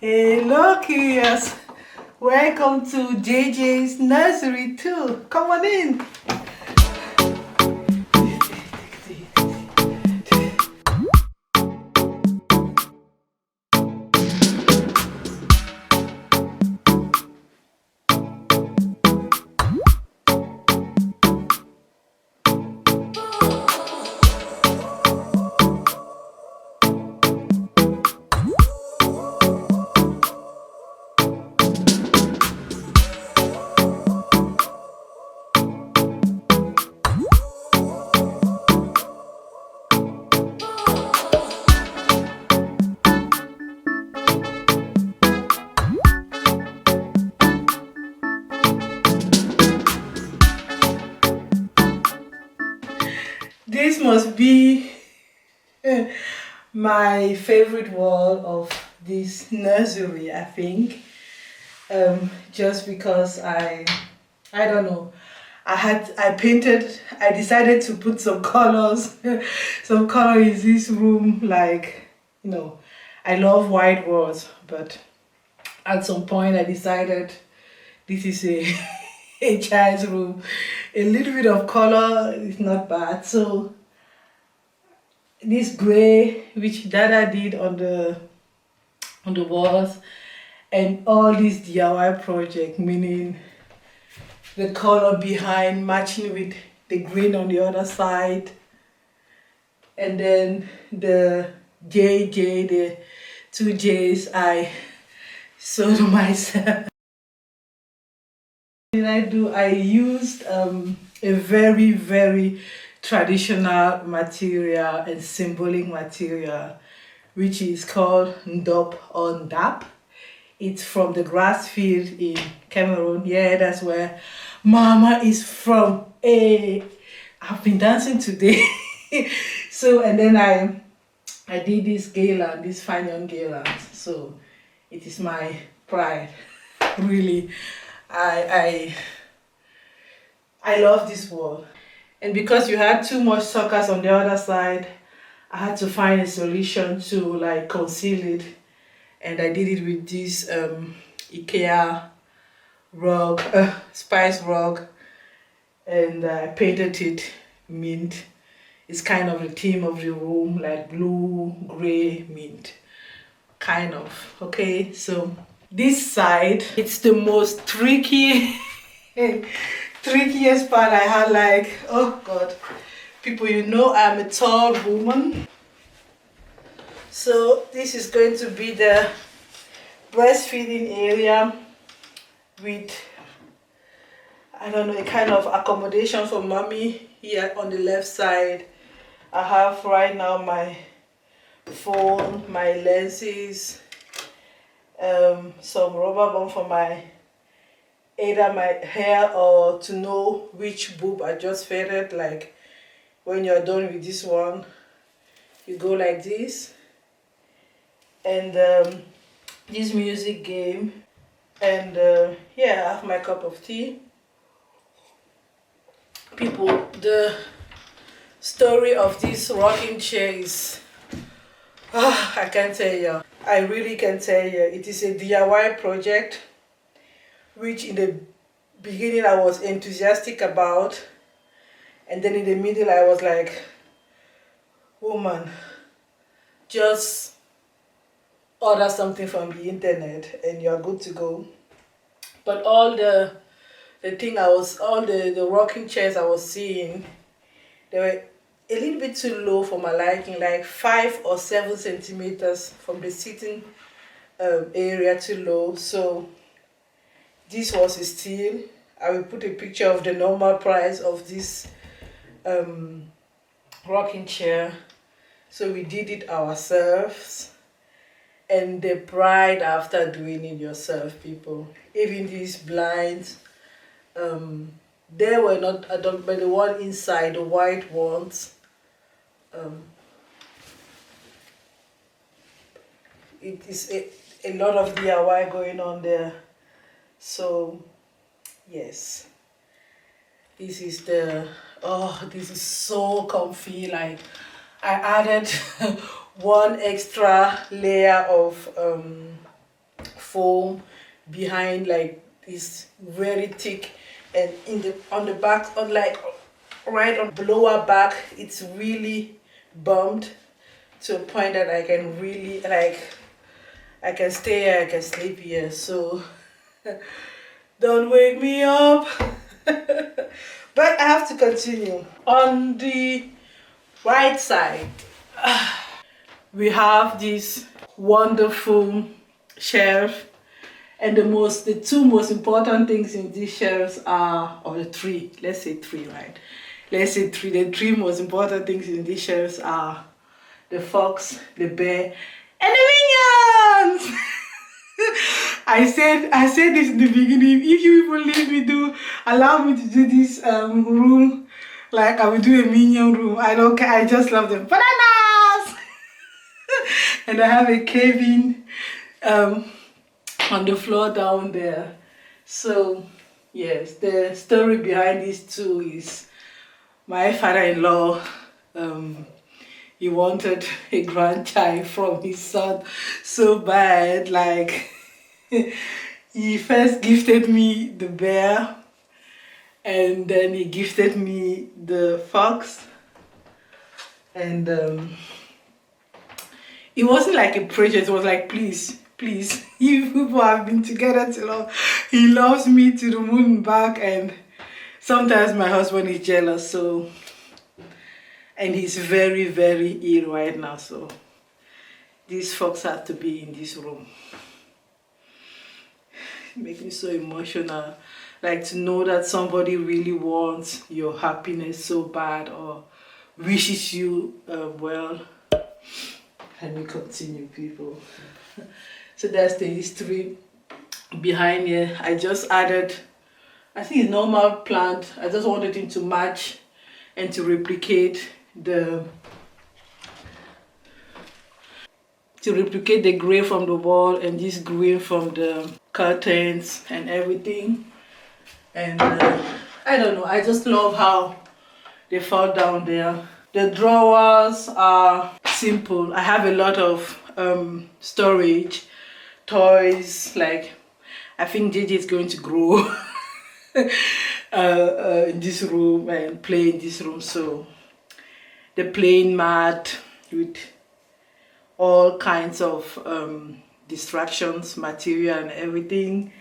Hello, curious. Welcome to JJ's nursery too. Come on in. This must be my favorite wall of this nursery, I think. Just because I don't know. I decided to put some colors, some color in this room, like, I love white walls, but at some point I decided this is a a child's room. A little bit of color is not bad. So this gray, which Dada did on the walls, and all this DIY project, meaning the color behind matching with the green on the other side, and then the JJ, the two J's I sewed myself. I used a very, very traditional material and symbolic material, which is called ndop or ndap. It's from the grass field in Cameroon. Yeah, that's where Mama is from. Hey, I've been dancing today. So, and then I did this gala, this fine young gala. So it is my pride, really. I love this wall. And because you had too much suckers on the other side, I had to find a solution to like conceal it. And I did it with this IKEA rug, spice rug, and I painted it mint. It's kind of the theme of the room, like blue, gray, mint, kind of. Okay, so this side, it's the most trickiest part. I had like, oh God, people, I'm a tall woman. So this is going to be the breastfeeding area with, I don't know, a kind of accommodation for mommy. Here on the left side, I have right now my phone, my lenses, some rubber band for either my hair or to know which boob I just faded. Like when you're done with this one, you go like this. And this music game. And yeah, I have my cup of tea. People, the story of this rocking chair is, I can't tell you. I really can tell you. It is a DIY project, which in the beginning I was enthusiastic about, and then in the middle I was like, woman, just order something from the internet and you're good to go. But all the rocking chairs I was seeing, they were a little bit too low for my liking, like 5 or 7 centimeters from the sitting area too low. So this was a steal. I will put a picture of the normal price of this rocking chair. So we did it ourselves, and the pride after doing it yourself, people. Even these blinds, they were not adopted, but the one inside, the white ones, it is a lot of DIY going on there. So yes, this is this is so comfy. Like I added one extra layer of foam behind, like is very thick, and on the back, on like right on the lower back, it's really bumped to a point that I can really, like, I can stay here, I can sleep here. So don't wake me up. But I have to continue. On the right side, we have this wonderful shelf, and the two most important things in these shelves are, or the three, let's say three, right? Let's say three. The three most important things in these shelves are the fox, the bear, and the minions. I said this in the beginning. If you people allow me to do this room, like I will do a minion room. I don't care. I just love them. Bananas. And I have a cabin on the floor down there. So yes, the story behind these two is my father-in-law. He wanted a grandchild from his son so bad. Like, he first gifted me the bear, and then he gifted me the fox. And it wasn't like a pressure. It was like, please, please, you people have been together too long. He loves me to the moon and back. And sometimes my husband is jealous, so, and he's very, very ill right now, so this fox had to be in this room. It makes me so emotional, like to know that somebody really wants your happiness so bad, or wishes you well. Let me continue, people. So that's the history behind here. I just added, I think it's normal plant. I just wanted it to match and to replicate the gray from the wall, and this green from the curtains and everything. And I don't know, I just love how they fall down there. The drawers are simple. I have a lot of storage, toys. Like, I think JJ is going to grow in this room and play in this room. So the playing mat with all kinds of distractions, material and everything.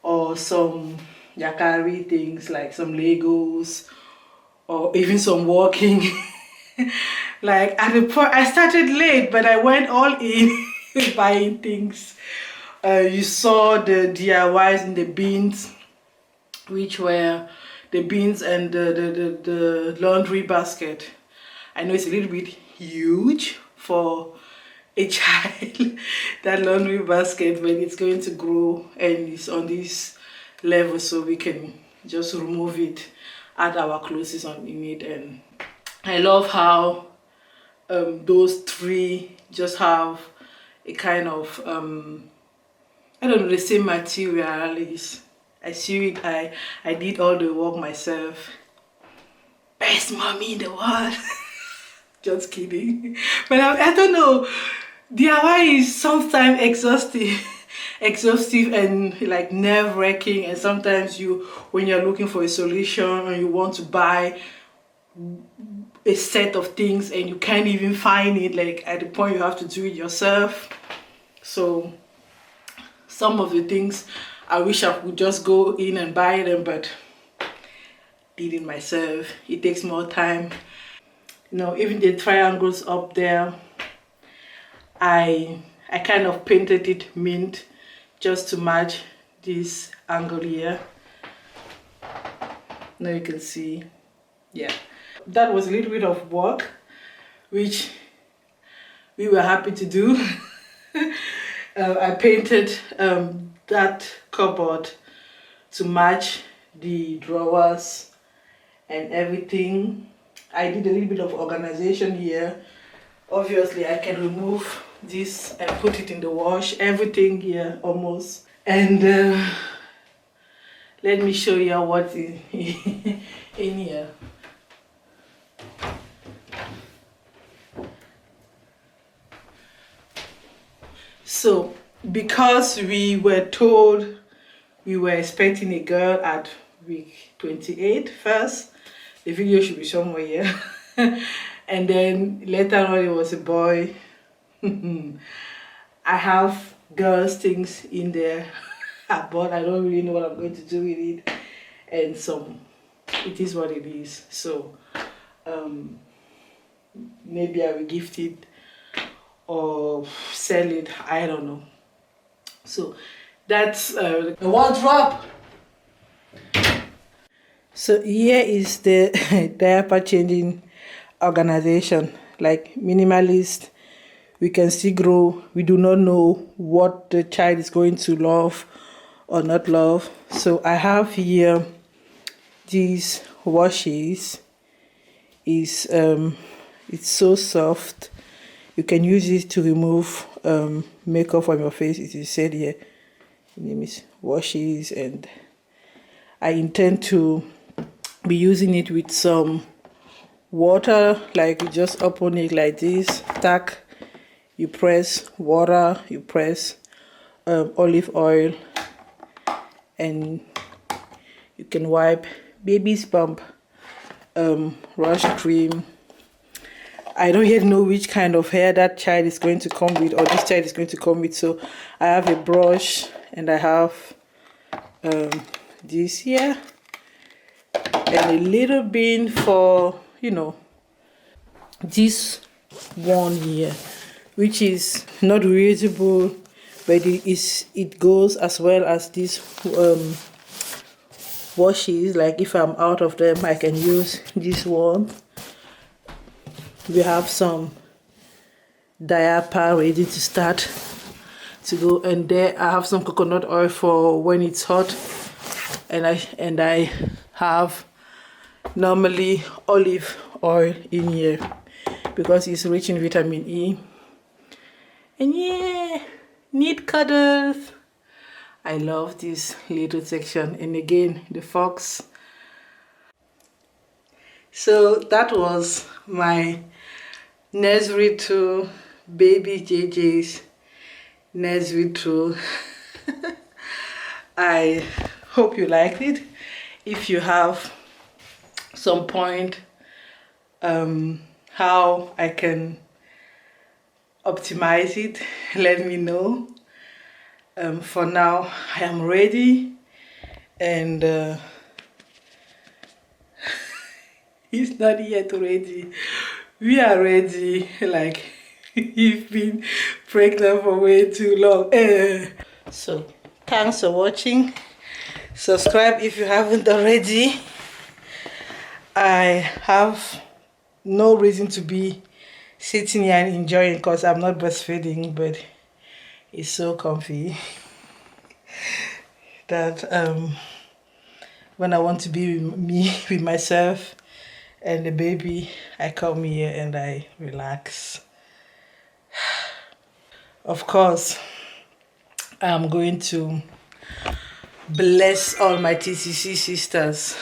Or some yakari things, like some Legos, or even some walking. Like, at the point, I started late, but I went all in buying things. You saw the DIYs in the bins, which were the bins and the laundry basket. I know it's a little bit huge for a child, that laundry basket, but it's going to grow, and it's on this level, so we can just remove it, add our clothes on in it. And I love how those three just have a kind of I don't know, the same material. I see it. I did all the work myself. Best mommy in the world. Just kidding. But I don't know, DIY is sometimes exhaustive and like nerve-wracking. And sometimes when you're looking for a solution and you want to buy a set of things and you can't even find it, like at the point you have to do it yourself. So some of the things I wish I could just go in and buy them, but did it myself. It takes more time. You know, even the triangles up there, I kind of painted it mint just to match this angle here. Now you can see, yeah, that was a little bit of work, which we were happy to do. I painted that cupboard to match the drawers and everything. I did a little bit of organization here. Obviously I can remove this and put it in the wash, everything here almost. And let me show you what is in here. So because we were told we were expecting a girl at week 28 first, the video should be somewhere here. And then later on it was a boy. I have girls things in there, but I don't really know what I'm going to do with it. And it is what it is. So maybe I will gift it or sell it, I don't know. So that's the wardrobe. So here is the diaper changing organization, like minimalist. We can still grow. We do not know what the child is going to love or not love. So I have here these washes. It's so soft. You can use it to remove makeup from your face. It is said here. The name is washes, and I intend to be using it with some water. Like you just open it like this, tack, you press water, you press olive oil, and you can wipe baby's bump, rush cream. I don't yet know which kind of hair that child is going to come with, or this child is going to come with. So I have a brush, and I have this here, and a little bin for, you know, this one here, which is not reusable, but it goes as well as this washes. Like if I'm out of them, I can use this one. We have some diaper ready to start to go, and there I have some coconut oil for when it's hot, and I have normally olive oil in here because it's rich in vitamin E. And yeah, need cuddles. I love this little section. And again, the fox. So that was my nursery to baby JJ's nursery tool. I hope you liked it. If you have some point how I can optimize it, let me know. For now I am ready, and he's not yet ready. We are ready. Like you've been pregnant for way too long. So thanks for watching. Subscribe if you haven't already. I have no reason to be sitting here and enjoying because I'm not breastfeeding, but it's so comfy that when I want to be with me, with myself and the baby, I come here and I relax. Of course, I'm going to bless all my TCC sisters.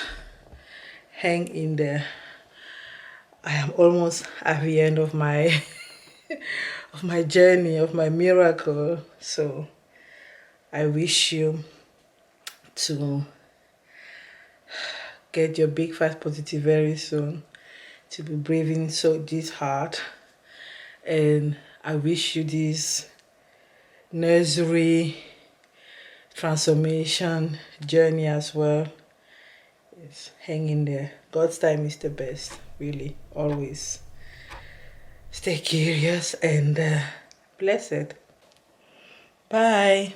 Hang in there. I am almost at the end of my of my journey, of my miracle. So I wish you to get your big fat positive very soon, to be braving this hard, and I wish you this nursery transformation journey as well. Yes, hang in there. God's time is the best, really, always. Stay curious and blessed. Bye.